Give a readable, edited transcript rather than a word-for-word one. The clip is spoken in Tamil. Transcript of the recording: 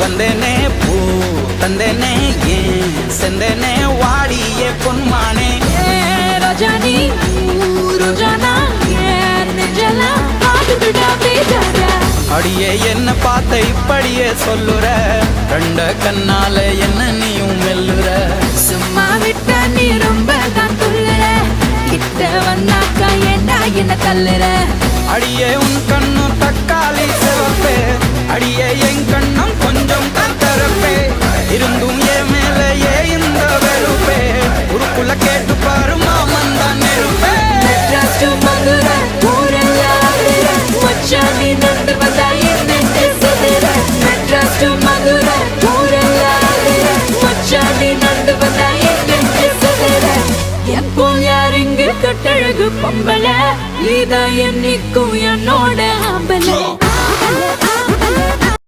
வந்தேனே பூ தந்தேனே ஏன் செந்தேனே வாடியே பொன்மானே ரஜானி ரோஜானா நெஞ்செல்லாம் பாடுடா பேசாத அடியே என்ன பார்த்த இப்படியே சொல்லுற ரெண்ட கண்ணால என்ன நீயும் மெல்லுற சும்மா விட்ட நீ ரொம்ப தான் துள்ளுற கிட்ட வந்தாக்கா ஏண்டா என்ன தள்ளுற அடியே உன் கண்ணும் தக்காளி சிவப்பே அடியே என் கண்ணம் கொஞ்சம் கத்தரப்பே இருந்தும் ஏன் மேல இந்த வெறுப்பே உருக்குள்ள கேட்டு பாரு மாமன் தான் நெருப்பே மதுரை ஊரெல்லாம் மச்சானி நண்டு வந்தா என்ன பேசுகிற மெட்ராஸ் டு மதுரை ஊரெல்லாம் மச்சானி நண்டு வந்தா என்ன பேசுகிற எப்போ யாருங்க கட்டழகு பொம்பளை இதான் என்னைக்கும் என்னோட ஆம்பளை